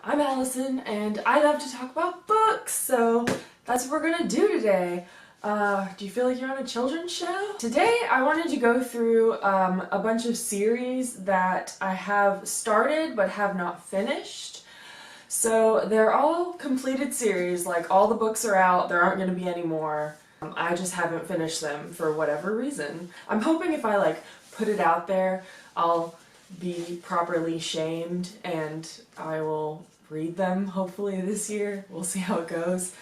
I'm Allison and I love to talk about books, so that's what we're gonna do today. Do you feel like you're on a children's show? Today I wanted to go through a bunch of series that I have started but have not finished. So they're all completed series, like all the books are out, there aren't going to be any more. I just haven't finished them for whatever reason. I'm hoping if I put it out there, I'll be properly shamed and I will read them hopefully this year. We'll see how it goes.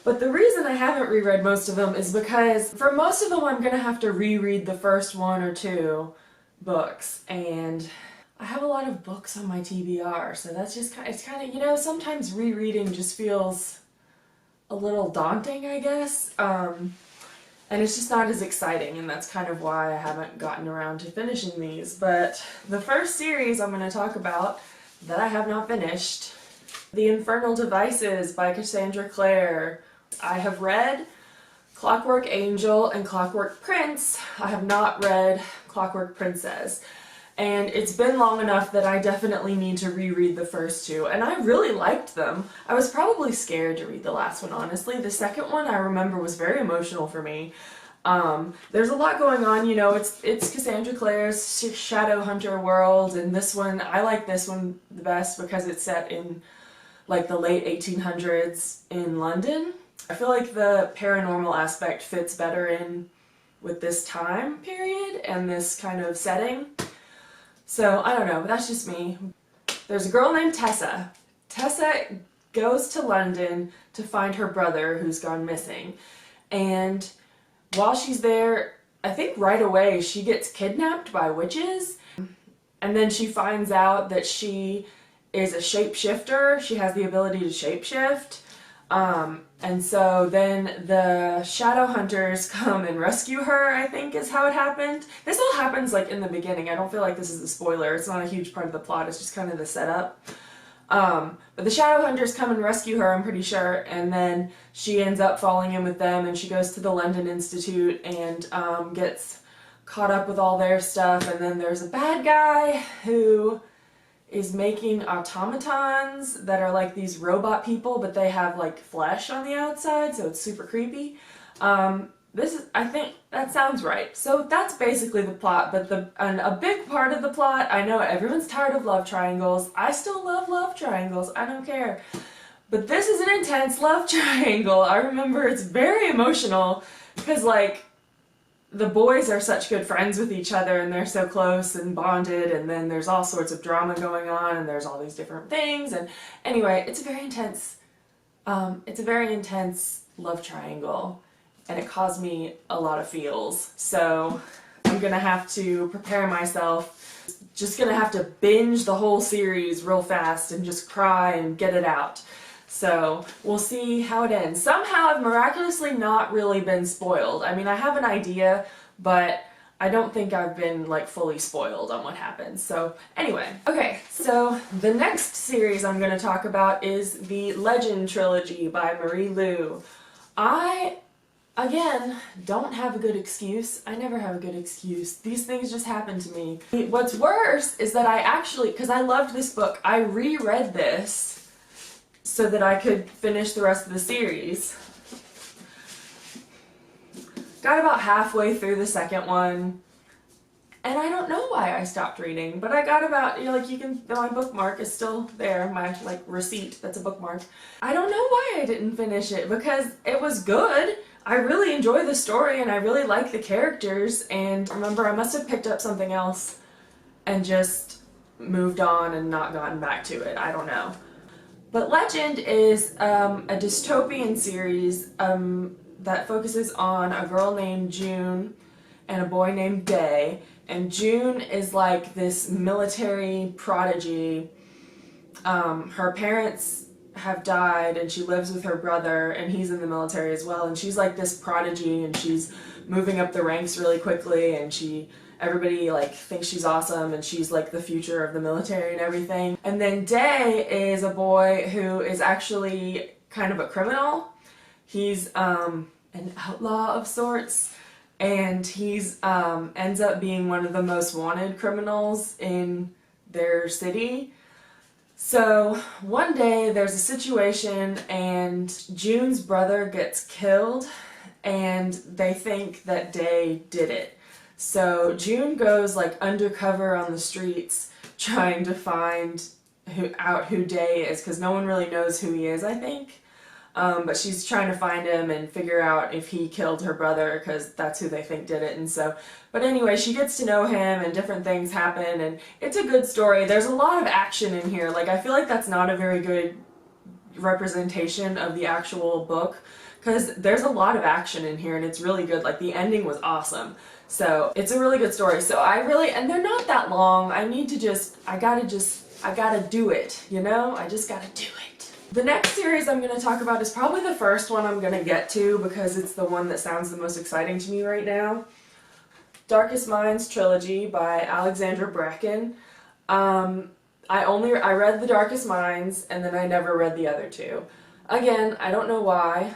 But the reason I haven't reread most of them is because for most of them I'm going to have to reread the first one or two books, and I have a lot of books on my TBR, so that's just it's kind of, you know, sometimes rereading just feels a little daunting, I guess. And it's just not as exciting, and that's kind of why I haven't gotten around to finishing these. But the first series I'm going to talk about that I have not finished, The Infernal Devices by Cassandra Clare. I have read Clockwork Angel and Clockwork Prince. I have not read Clockwork Princess. And it's been long enough that I definitely need to reread the first two, and I really liked them. I was probably scared to read the last one, honestly. The second one I remember was very emotional for me. There's a lot going on, you know, it's Cassandra Clare's Shadowhunter world, and this one, I like this one the best because it's set in the late 1800s in London. I feel like the paranormal aspect fits better in with this time period and this kind of setting. So, I don't know, but that's just me. There's a girl named Tessa. Tessa goes to London to find her brother who's gone missing. And while she's there, I think right away she gets kidnapped by witches. And then she finds out that she is a shapeshifter. She has the ability to shapeshift. And so then the Shadowhunters come and rescue her, I think is how it happened. This all happens in the beginning. I don't feel like this is a spoiler. It's not a huge part of the plot. It's just kind of the setup. But the Shadowhunters come and rescue her, I'm pretty sure, and then she ends up falling in with them, and she goes to the London Institute and gets caught up with all their stuff. And then there's a bad guy who is making automatons that are like these robot people, but they have flesh on the outside, so it's super creepy. I think that sounds right. So that's basically the plot, but a big part of the plot, I know everyone's tired of love triangles. I still love love triangles, I don't care. But this is an intense love triangle. I remember it's very emotional because the boys are such good friends with each other and they're so close and bonded, and then there's all sorts of drama going on and there's all these different things, and anyway, it's a very intense love triangle, and it caused me a lot of feels. So I'm gonna have to prepare myself, just gonna have to binge the whole series real fast and just cry and get it out. So we'll see how it ends. Somehow I've miraculously not really been spoiled. I mean, I have an idea, but I don't think I've been fully spoiled on what happens. So anyway, okay, so the next series I'm going to talk about is the Legend trilogy by Marie Lu. I, again, don't have a good excuse. I never have a good excuse. These things just happen to me. What's worse is that I actually, because I loved this book, I reread this so that I could finish the rest of the series. Got about halfway through the second one, and I don't know why I stopped reading, but I got about, you can, my bookmark is still there, my receipt, that's a bookmark. I don't know why I didn't finish it, because it was good. I really enjoy the story and I really like the characters, and remember, I must have picked up something else and just moved on and not gotten back to it. I don't know. But Legend is a dystopian series that focuses on a girl named June and a boy named Day. And June is this military prodigy. Her parents have died and she lives with her brother, and he's in the military as well. And she's this prodigy, and she's moving up the ranks really quickly, and everybody thinks she's awesome, and she's the future of the military and everything. And then Day is a boy who is actually kind of a criminal. He's an outlaw of sorts, and he's ends up being one of the most wanted criminals in their city. So one day there's a situation and June's brother gets killed and they think that Day did it. So June goes like undercover on the streets trying to find out who Day is, because no one really knows who he is, I think. But she's trying to find him and figure out if he killed her brother, because that's who they think did it. And so, but anyway, she gets to know him and different things happen, and it's a good story. There's a lot of action in here. Like, I feel like that's not a very good representation of the actual book, because there's a lot of action in here and it's really good. Like, the ending was awesome. So it's a really good story. So and they're not that long. I gotta do it, you know? I just gotta do it. The next series I'm going to talk about is probably the first one I'm going to get to, because it's the one that sounds the most exciting to me right now. Darkest Minds trilogy by Alexandra Bracken. I read The Darkest Minds and then I never read the other two. Again, I don't know why,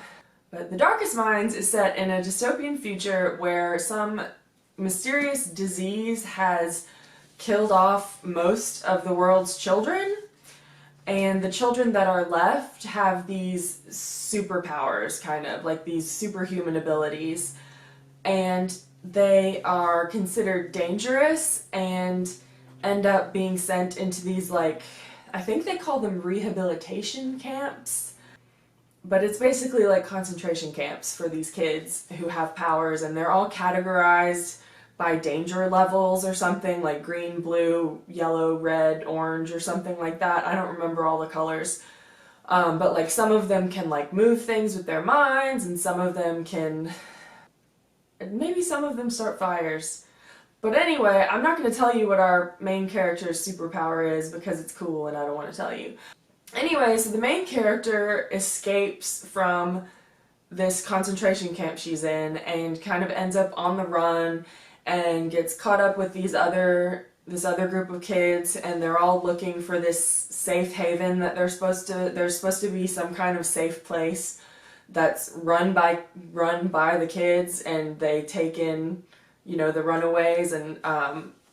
but The Darkest Minds is set in a dystopian future where some mysterious disease has killed off most of the world's children. And the children that are left have these superpowers, kind of, like these superhuman abilities. And they are considered dangerous and end up being sent into these, like, I think they call them rehabilitation camps. But it's basically like concentration camps for these kids who have powers, and they're all categorized by danger levels or something, like green, blue, yellow, red, orange, or something like that. I don't remember all the colors. But like some of them can like move things with their minds, and some of them can, maybe some of them start fires. But anyway, I'm not going to tell you what our main character's superpower is because it's cool and I don't want to tell you. Anyway, so the main character escapes from this concentration camp she's in and kind of ends up on the run and gets caught up with this other group of kids, and they're all looking for this safe haven that there's supposed to be some kind of safe place that's run by the kids, and they take in, you know, the runaways, and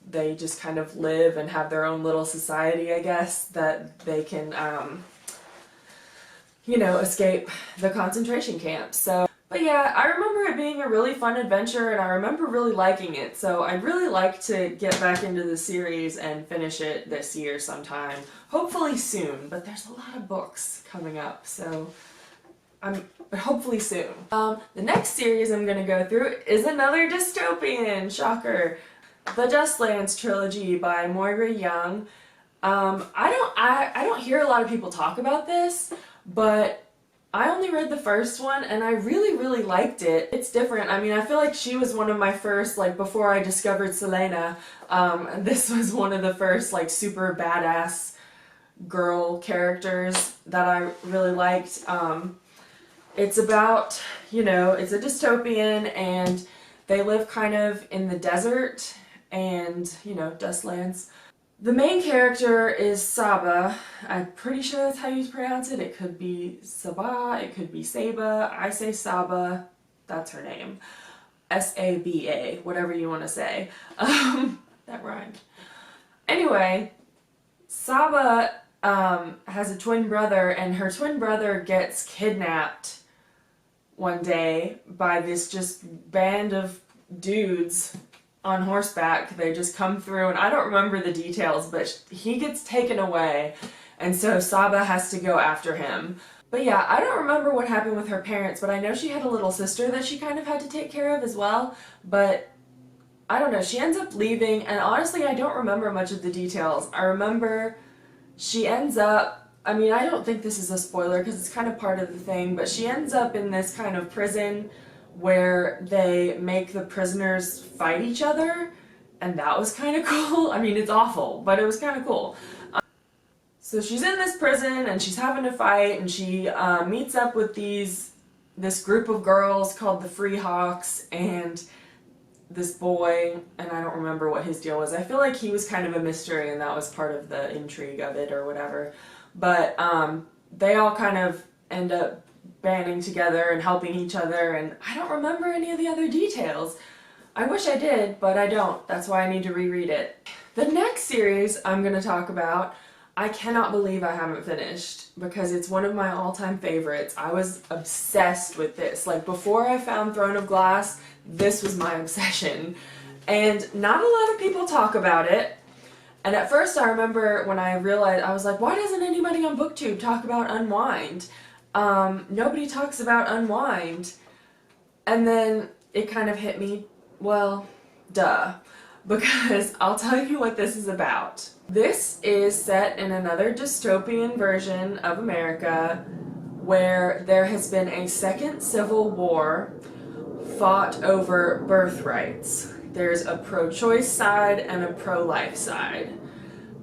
they just kind of live and have their own little society, I guess, that they can you know, escape the concentration camp. So, but yeah, I remember it being a really fun adventure and I remember really liking it. So I'd really like to get back into the series and finish it this year sometime. Hopefully soon, but there's a lot of books coming up, so but hopefully soon. The next series I'm going to go through is another dystopian, shocker. The Dustlands trilogy by Moira Young. I don't hear a lot of people talk about this, but I only read the first one and I really liked it. It's different. I mean, I feel like she was one of my first, like, before I discovered Selena, this was one of the first, like, super badass girl characters that I really liked. It's about, you know, it's a dystopian and they live kind of in the desert and, you know, Dustlands. The main character is Saba. I'm pretty sure that's how you pronounce it. It could be Saba, it could be Saba. I say Saba. That's her name. S-A-B-A, whatever you want to say. That rhymed. Anyway, Saba has a twin brother, and her twin brother gets kidnapped one day by this just band of dudes on horseback. They just come through, and I don't remember the details, but he gets taken away, and so Saba has to go after him. But yeah, I don't remember what happened with her parents, but I know she had a little sister that she kind of had to take care of as well, but I don't know, she ends up leaving, and honestly I don't remember much of the details. I remember she ends up, I mean, I don't think this is a spoiler because it's kind of part of the thing, but she ends up in this kind of prison where they make the prisoners fight each other, and that was kind of cool. I mean, it's awful, but it was kind of cool. So she's in this prison, and she's having to fight, and she meets up with this group of girls called the Free Hawks, and this boy, and I don't remember what his deal was. I feel like he was kind of a mystery, and that was part of the intrigue of it, or whatever. But they all kind of end up banding together and helping each other, and I don't remember any of the other details. I wish I did, but I don't. That's why I need to reread it. The next series I'm going to talk about I cannot believe I haven't finished because it's one of my all-time favorites. I was obsessed with this. Like, before I found Throne of Glass, this was my obsession. And not a lot of people talk about it. And at first I remember when I realized, I was like, why doesn't anybody on BookTube talk about Unwind? Nobody talks about Unwind. And then it kind of hit me, well, duh. Because I'll tell you what this is about. This is set in another dystopian version of America where there has been a second civil war fought over birthrights. There's a pro-choice side and a pro-life side.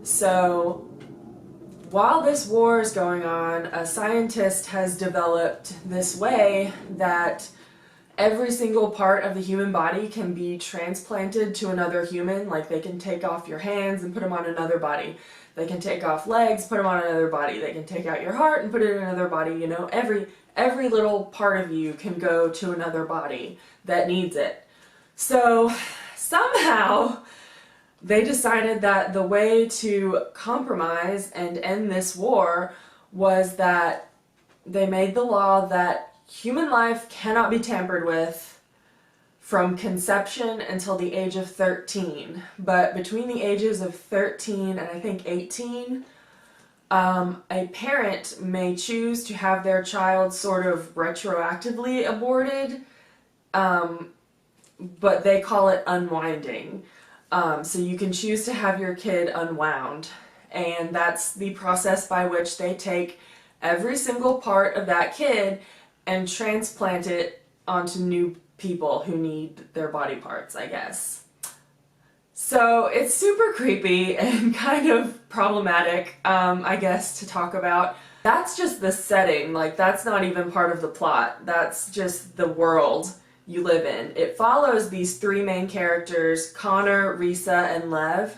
So while this war is going on, a scientist has developed this way that every single part of the human body can be transplanted to another human. Like, they can take off your hands and put them on another body. They can take off legs, put them on another body. They can take out your heart and put it in another body. You know, every little part of you can go to another body that needs it. So somehow they decided that the way to compromise and end this war was that they made the law that human life cannot be tampered with from conception until the age of 13. But between the ages of 13 and I think 18, a parent may choose to have their child sort of retroactively aborted, but they call it unwinding. So you can choose to have your kid unwound, and that's the process by which they take every single part of that kid and transplant it onto new people who need their body parts, I guess. So it's super creepy and kind of problematic, I guess, to talk about. That's just the setting. Like, that's not even part of the plot. That's just the world you live in. It follows these three main characters, Connor, Risa, and Lev.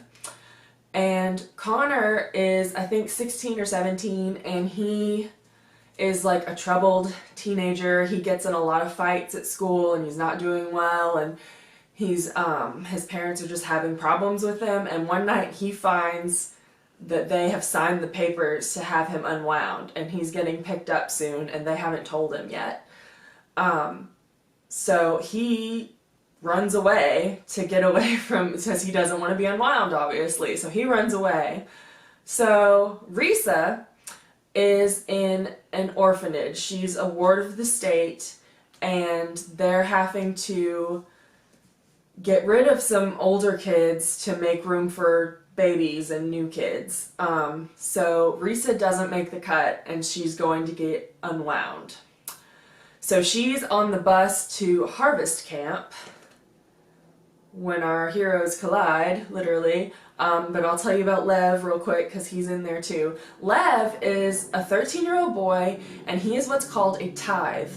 And Connor is, I think, 16 or 17, and he is like a troubled teenager. He gets in a lot of fights at school and he's not doing well, and he's his parents are just having problems with him, and one night he finds that they have signed the papers to have him unwound, and he's getting picked up soon and they haven't told him yet. So he runs away to get away from, because he doesn't want to be unwound, obviously, so he runs away. So Risa is in an orphanage. She's a ward of the state, and they're having to get rid of some older kids to make room for babies and new kids. So Risa doesn't make the cut, and she's going to get unwound. So she's on the bus to harvest camp when our heroes collide, literally. But I'll tell you about Lev real quick because he's in there too. Lev is a 13-year-old boy, and he is what's called a tithe.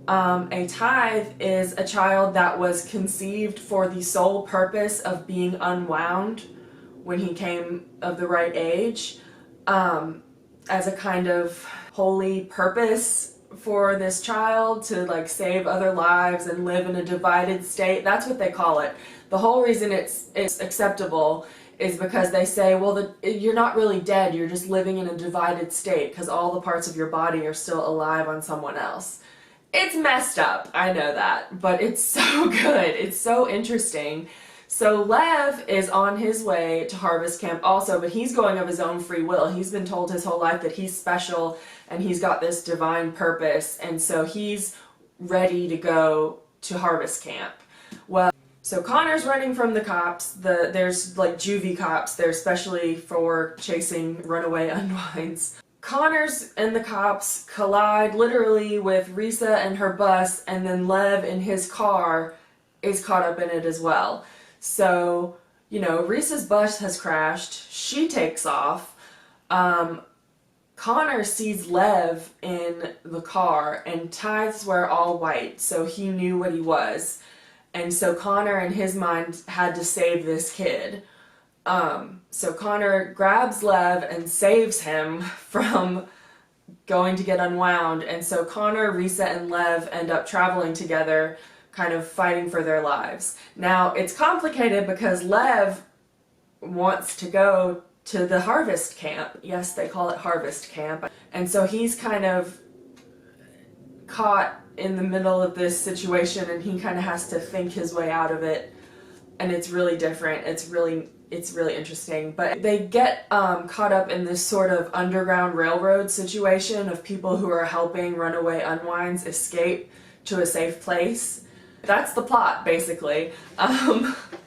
A tithe is a child that was conceived for the sole purpose of being unwound when he came of the right age, as a kind of holy purpose for this child to like save other lives and live in a divided state. That's what they call it. The whole reason it's acceptable is because they say, well, you're not really dead, you're just living in a divided state because all the parts of your body are still alive on someone else. It's messed up, I know that, but it's so good. It's so interesting. So Lev is on his way to harvest camp also, but he's going of his own free will. He's been told his whole life that he's special and he's got this divine purpose, and so he's ready to go to harvest camp. Well, so Connor's running from the cops. There's like juvie cops. They're especially for chasing runaway unwinds. Connor's and the cops collide literally with Risa and her bus, and then Lev in his car is caught up in it as well. So, you know, Risa's bus has crashed. She takes off. Connor sees Lev in the car, and tithes were all white, so he knew what he was. And so Connor, in his mind, had to save this kid. So Connor grabs Lev and saves him from going to get unwound. And so Connor, Risa, and Lev end up traveling together, kind of fighting for their lives. Now, it's complicated because Lev wants to go to the harvest camp. Yes, they call it harvest camp. And so he's kind of caught in the middle of this situation, and he kind of has to think his way out of it. And it's really different. It's really interesting. But they get caught up in this sort of underground railroad situation of people who are helping runaway unwinds escape to a safe place. That's the plot, basically.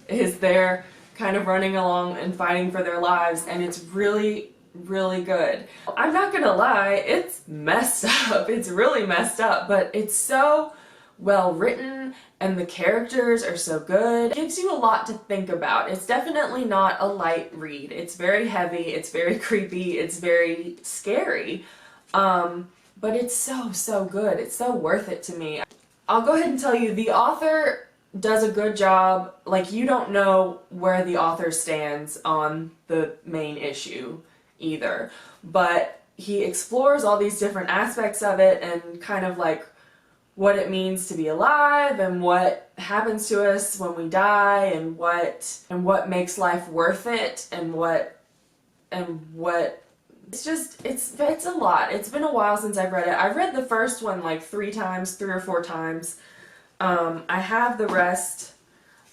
Is they're kind of running along and fighting for their lives, and it's really good. I'm not gonna lie, it's messed up. It's really messed up, but it's so well written and the characters are so good. It gives you a lot to think about. It's definitely not a light read. It's very heavy, it's very creepy, it's very scary, but it's so good. It's so worth it to me. I'll go ahead and tell you, the author does a good job. Like, you don't know where the author stands on the main issue either, but he explores all these different aspects of it and kind of like what it means to be alive and what happens to us when we die and what makes life worth it and what it's a lot. It's been a while since I've read it. I've read the first one like 3 or 4 times. I have the rest.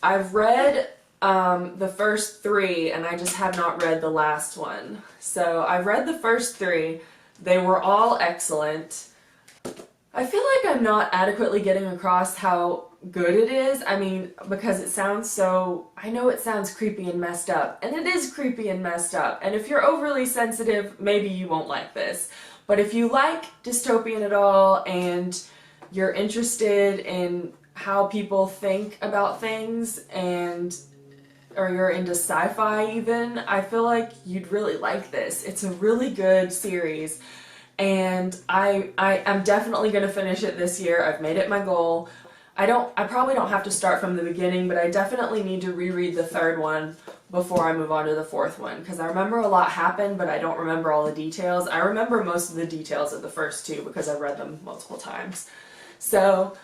I've read the first 3 and I just have not read the last one. So I've read the first 3. They were all excellent. I feel like I'm not adequately getting across how good it is. I mean, because it sounds so, I know it sounds creepy and messed up, and it is creepy and messed up. And if you're overly sensitive, maybe you won't like this. But if you like dystopian at all and you're interested in how people think about things or you're into sci-fi even, I feel like you'd really like this. It's a really good series. And I'm definitely going to finish it this year. I've made it my goal. I probably don't have to start from the beginning, but I definitely need to reread the 3rd one before I move on to the 4th one, because I remember a lot happened, but I don't remember all the details. I remember most of the details of the first 2 because I've read them multiple times. So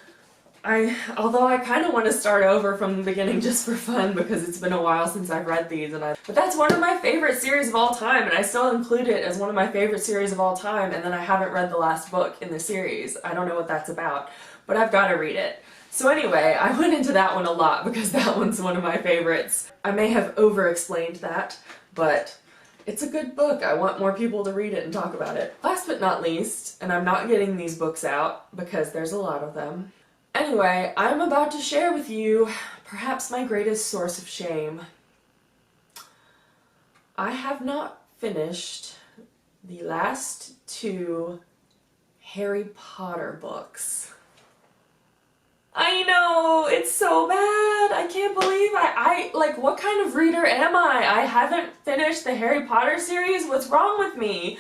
although I kind of want to start over from the beginning just for fun because it's been a while since I've read these, but that's one of my favorite series of all time, and I still include it as one of my favorite series of all time, and then I haven't read the last book in the series. I don't know what that's about, but I've got to read it. So anyway, I went into that one a lot because that one's one of my favorites. I may have over-explained that, but it's a good book. I want more people to read it and talk about it. Last but not least, and I'm not getting these books out because there's a lot of them. Anyway, I'm about to share with you perhaps my greatest source of shame. I have not finished the last 2 Harry Potter books. I know, it's so bad. I can't believe like, what kind of reader am I? I haven't finished the Harry Potter series. What's wrong with me?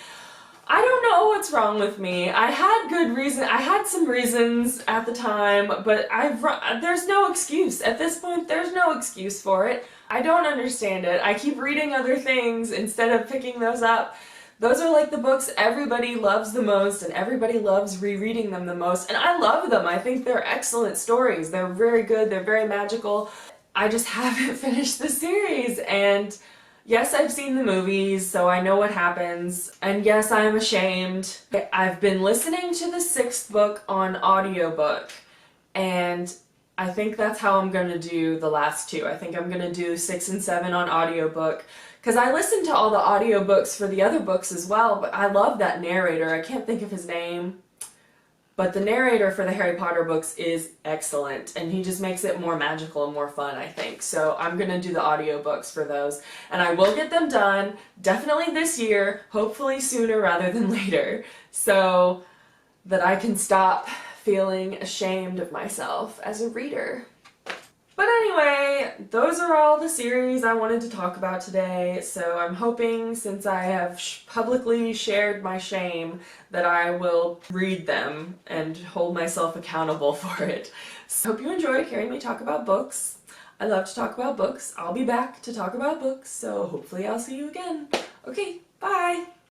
I don't know what's wrong with me. I had good reason. I had some reasons at the time, but there's no excuse. At this point, there's no excuse for it. I don't understand it. I keep reading other things instead of picking those up. Those are like the books everybody loves the most, and everybody loves rereading them the most, and I love them. I think they're excellent stories. They're very good. They're very magical. I just haven't finished the series, and yes, I've seen the movies, so I know what happens, and yes, I am ashamed. I've been listening to the 6th book on audiobook, and I think that's how I'm gonna do the last 2. I think I'm gonna do 6 and 7 on audiobook, because I listened to all the audiobooks for the other books as well, but I love that narrator. I can't think of his name, but the narrator for the Harry Potter books is excellent, and he just makes it more magical and more fun, I think. So I'm gonna do the audiobooks for those, and I will get them done, definitely this year, hopefully sooner rather than later, so that I can stop feeling ashamed of myself as a reader. But anyway, those are all the series I wanted to talk about today, so I'm hoping, since I have publicly shared my shame, that I will read them and hold myself accountable for it. So I hope you enjoyed hearing me talk about books. I love to talk about books. I'll be back to talk about books, so hopefully I'll see you again. Okay, bye!